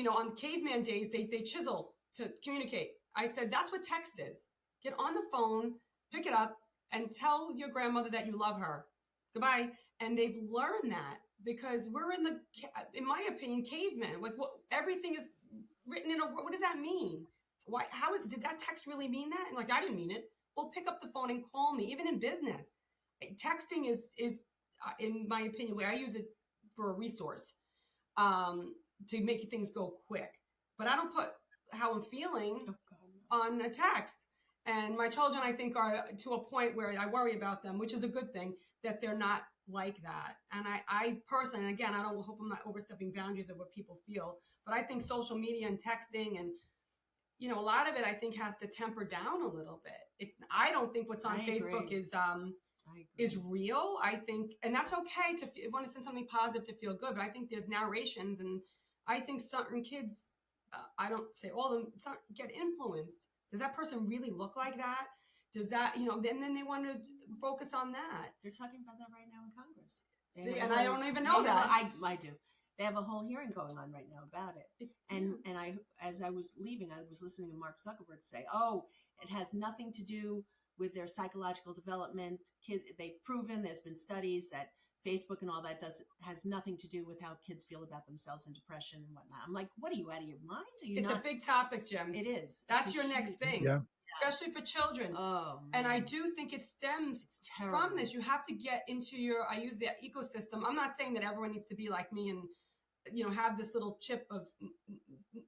on caveman days, they chisel to communicate. I said, that's what text is. Get on the phone, pick it up, and tell your grandmother that you love her. Goodbye. And they've learned that because we're in my opinion, caveman. Like, everything is written in what does that mean? Why? Did that text really mean that? And like, I didn't mean it. Well, pick up the phone and call me. Even in business, texting is in my opinion, way I use it for a resource to make things go quick. But I don't put how I'm feeling on a text. And my children, I think, are to a point where I worry about them, which is a good thing, that they're not like that. And I personally, again, I don't hope I'm not overstepping boundaries of what people feel, but I think social media and texting and, a lot of it, I think, has to temper down a little bit. I don't think what's on Facebook is real. I think, and that's okay to want to send something positive to feel good, but I think there's narrations, and I think certain kids, I don't say all of them, get influenced. Does that person really look like that? Does that, then they want to focus on that. They're talking about that right now in Congress. See, and I don't even know that. I do. They have a whole hearing going on right now about it. And I, as I was leaving, I was listening to Mark Zuckerberg say, it has nothing to do with their psychological development. They've proven, there's been studies that Facebook and all that has nothing to do with how kids feel about themselves and depression and whatnot. I'm like, what are you, out of your mind? It's a big topic, Jim. It is. That's your next thing. Yeah. Especially for children. Oh, man. And I do think it stems from this. You have to get into I use that ecosystem. I'm not saying that everyone needs to be like me and, have this little chip of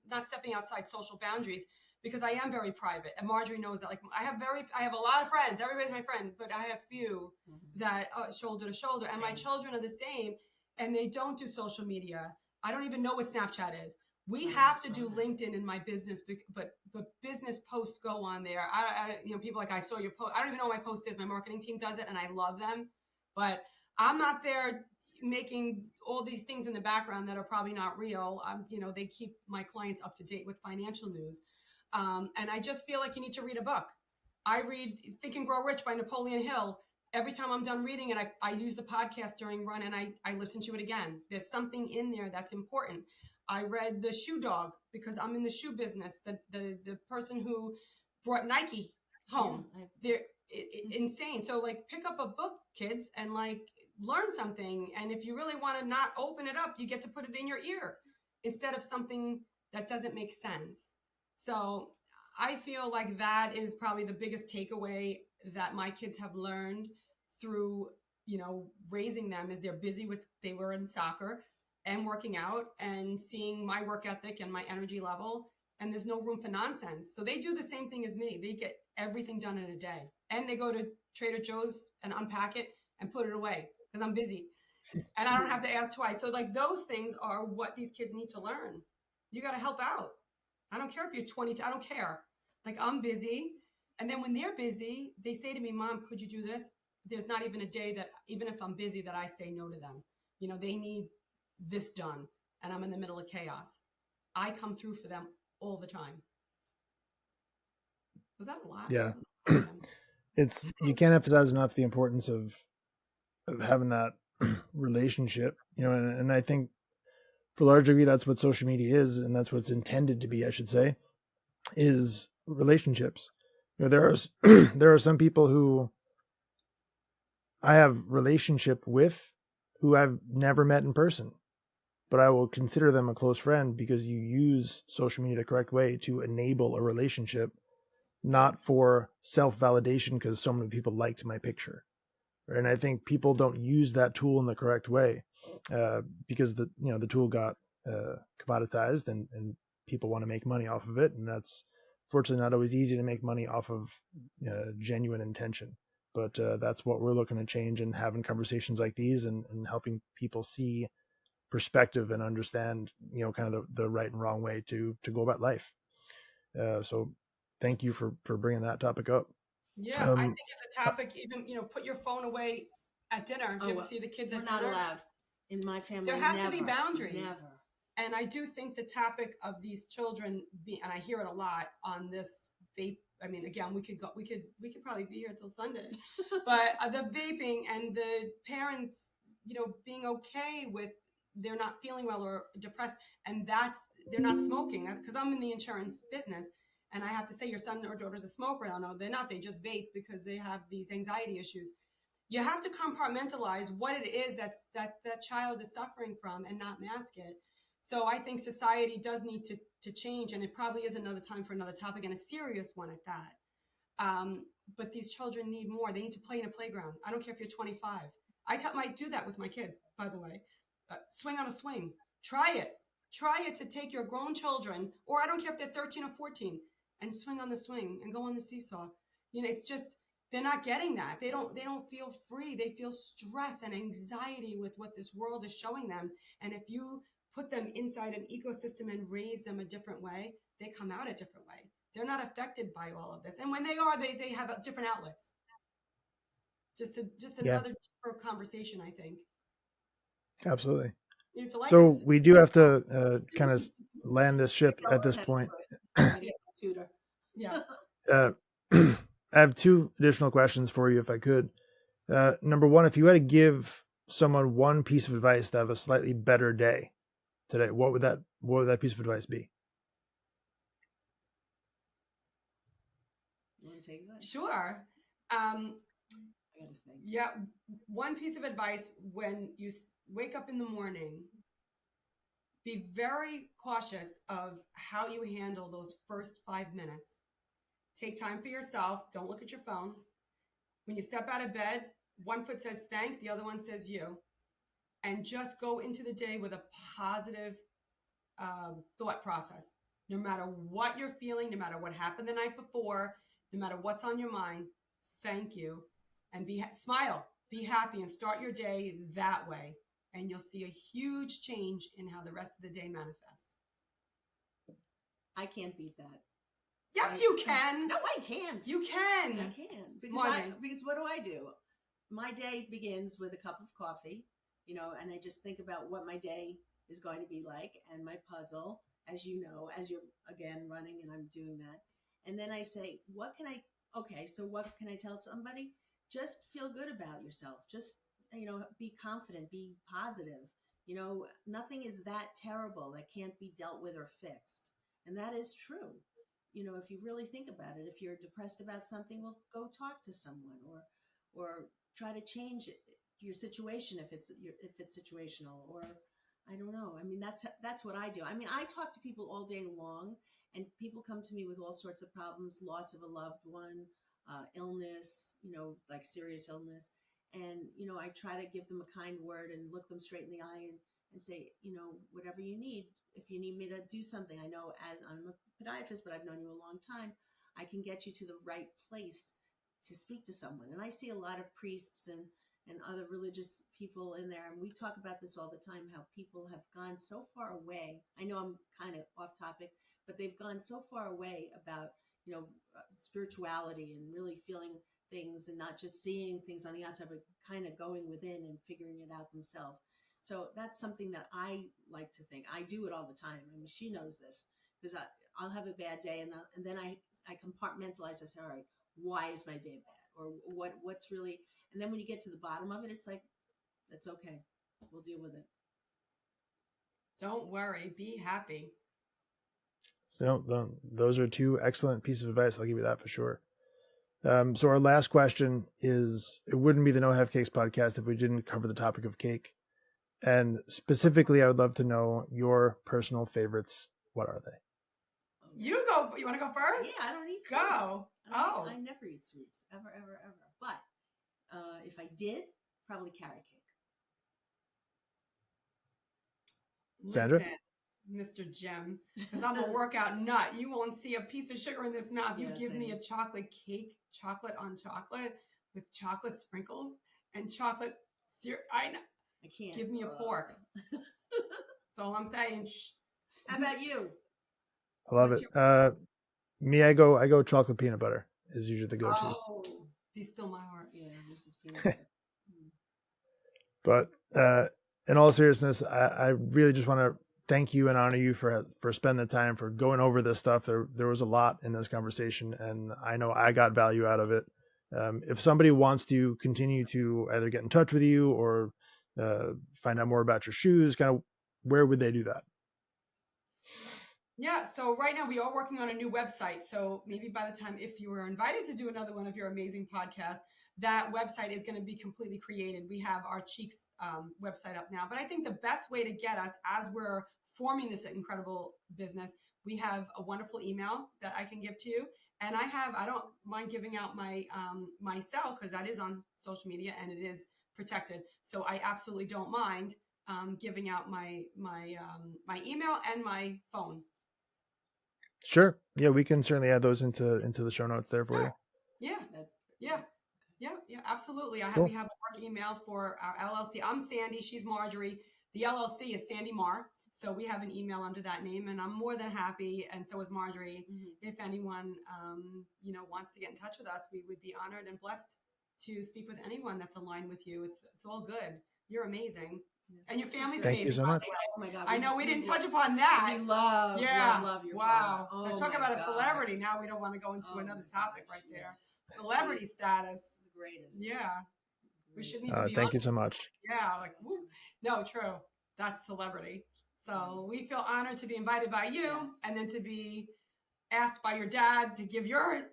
not stepping outside social boundaries, because I am very private. And Marjorie knows that. Like, I have a lot of friends. Everybody's my friend, but I have few that shoulder to shoulder. And my children are the same, and they don't do social media. I don't even know what Snapchat is. We have to do LinkedIn in my business, but business posts go on there. People like, I saw your post. I don't even know what my post is. My marketing team does it, and I love them. But I'm not there making all these things in the background that are probably not real. They keep my clients up to date with financial news. And I just feel like you need to read a book. I read Think and Grow Rich by Napoleon Hill. Every time I'm done reading it, I use the podcast during run, and I listen to it again. There's something in there that's important. I read The Shoe Dog because I'm in the shoe business. The person who brought Nike home, they're insane. So like, pick up a book, kids, and like, learn something. And if you really want to not open it up, you get to put it in your ear instead of something that doesn't make sense. So I feel like that is probably the biggest takeaway that my kids have learned through, raising them, is they were in soccer and working out and seeing my work ethic and my energy level. And there's no room for nonsense. So they do the same thing as me. They get everything done in a day. And they go to Trader Joe's and unpack it and put it away because I'm busy. And I don't have to ask twice. So like, those things are what these kids need to learn. You got to help out. I don't care if you're 22. I don't care. Like I'm busy. And then when they're busy, they say to me, Mom, could you do this? There's not even a day that, even if I'm busy, that I say no to them. You know, they need this done and I'm in the middle of chaos. I come through for them all the time. Was that a lot? Yeah. Yeah. It's, you can't emphasize enough the importance of having that relationship, you know, and I think for a large degree, that's what social media is, and that's what it's intended to be, I should say, is relationships. You know, there are some people who I have relationship with who I've never met in person, but I will consider them a close friend because you use social media the correct way to enable a relationship, not for self-validation because so many people liked my picture. And I think people don't use that tool in the correct way because the tool got commoditized and people want to make money off of it, and that's fortunately not always easy to make money off of genuine intention. But that's what we're looking to change, and having conversations like these and helping people see perspective and understand, you know, kind of the right and wrong way to go about life. So thank you for bringing that topic up. Yeah, I think it's a topic. Even, you know, put your phone away at dinner. Do you ever see the kids at dinner? We're not allowed in my family. There has to be boundaries. Never. And I do think the topic of these children, and I hear it a lot on this vape. I mean, again, we could probably be here till Sunday, but the vaping and the parents, you know, being okay with they're not feeling well or depressed, and they're not smoking, because I'm in the insurance business. And I have to say, your son or daughter's a smoker. I know they're not. They just vape because they have these anxiety issues. You have to compartmentalize what it is that child is suffering from and not mask it. So I think society does need to change, and it probably is another time for another topic, and a serious one at that. But these children need more. They need to play in a playground. I don't care if you're 25. I might do that with my kids, by the way. Swing on a swing. Try it. Try it to take your grown children, or I don't care if they're 13 or 14, and swing on the swing and go on the seesaw. You know, it's just, they're not getting that. They don't feel free. They feel stress and anxiety with what this world is showing them. And if you put them inside an ecosystem and raise them a different way, they come out a different way. They're not affected by all of this. And when they are, they have different outlets. Just another deeper conversation, I think. Absolutely. Like so we do have to kind of land this ship at this point. Yeah. I have two additional questions for you, if I could. Number one, if you had to give someone one piece of advice to have a slightly better day today, what would that piece of advice be? You want to take that? Sure. Yeah. One piece of advice: when you wake up in the morning, be very cautious of how you handle those first 5 minutes. Take time for yourself. Don't look at your phone. When you step out of bed, one foot says thank, the other one says you. And just go into the day with a positive thought process. No matter what you're feeling, no matter what happened the night before, no matter what's on your mind, thank you. And smile, be happy, and start your day that way. And you'll see a huge change in how the rest of the day manifests. I can't beat that. Yes, you can. No, I can't. You can. I can. Because what do? My day begins with a cup of coffee, you know, and I just think about what my day is going to be like, and my puzzle, as you know, as you're, again, running and I'm doing that. And then I say, what can I tell somebody? Just feel good about yourself. Just, you know, be confident, be positive. You know, nothing is that terrible that can't be dealt with or fixed. And that is true. You know, if you really think about it, if you're depressed about something, well, go talk to someone or try to change your situation if it's situational, or I don't know. I mean, that's what I do. I mean, I talk to people all day long, and people come to me with all sorts of problems, loss of a loved one, illness, you know, like serious illness. And, you know, I try to give them a kind word and look them straight in the eye and say, you know, whatever you need. If you need me to do something, I know, as I'm a podiatrist, but I've known you a long time, I can get you to the right place to speak to someone. And I see a lot of priests and other religious people in there. And we talk about this all the time, how people have gone so far away. I know I'm kind of off topic, but they've gone so far away about, spirituality and really feeling things and not just seeing things on the outside, but kind of going within and figuring it out themselves. So that's something that I like to think. I do it all the time. I mean, she knows this because I'll have a bad day, and then I compartmentalize. I say, all right, why is my day bad, or what's really? And then when you get to the bottom of it, it's like, that's okay. We'll deal with it. Don't worry. Be happy. So those are two excellent pieces of advice. I'll give you that for sure. So our last question is: it wouldn't be the No Have Cakes podcast if we didn't cover the topic of cake. And specifically, I would love to know your personal favorites. What are they? You go. You want to go first? Yeah, I don't eat sweets. Go. I never eat sweets. Ever. But if I did, probably carrot cake. Sandra? Listen, Mr. Jim, because I'm a workout nut. You won't see a piece of sugar in this mouth. You give me a chocolate cake, chocolate on chocolate with chocolate sprinkles and chocolate syrup. I can't. Give me a fork. That's all I'm saying. Shh. How about you? I love it. Me, I go chocolate peanut butter is usually the go-to. Oh, be still my heart. Yeah, this is peanut butter. But in all seriousness, I really just want to thank you and honor you for spending the time, for going over this stuff. There was a lot in this conversation, and I know I got value out of it. If somebody wants to continue to either get in touch with you or find out more about your shoes, kind of where would they do that? Yeah, so right now we are working on a new website. So maybe by the time, if you were invited to do another one of your amazing podcasts, that website is going to be completely created. We have our Cheeks website up now. But I think the best way to get us as we're forming this incredible business, we have a wonderful email that I can give to you. And I don't mind giving out my my cell, because that is on social media and it is protected. So I absolutely don't mind giving out my email and my phone. Sure. Yeah, we can certainly add those into the show notes there for you. Yeah, absolutely. Cool. We have a work email for our LLC. I'm Sandy. She's Marjorie. The LLC is Sandy Mar. So we have an email under that name, and I'm more than happy, and so is Marjorie. Mm-hmm. If anyone, wants to get in touch with us, we would be honored and blessed to speak with anyone that's aligned with you. It's all good. You're amazing. Yes. And your family's amazing. Thank you so much. Oh my God. I know we didn't touch upon that. We love your wow. Oh, talk about a celebrity. Now we don't want to go into another topic right there. Celebrity status. The greatest. Yeah. We shouldn't even be thank you so much. Yeah, woo. No, true. That's celebrity. So we feel honored to be invited by you, and then to be asked by your dad to give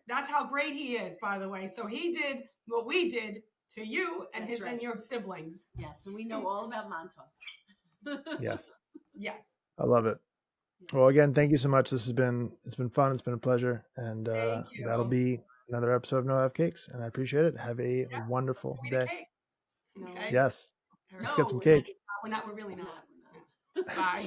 that's how great he is, by the way. So he did what we did to you and and your siblings. Yes, and we know all about Montauk. Yes. Yes. I love it. Well, again, thank you so much. It's been fun. It's been a pleasure. And that'll be another episode of No Have Cakes. And I appreciate it. Have a wonderful day. Okay. Yes. Let's get some cake. We're really not. Bye.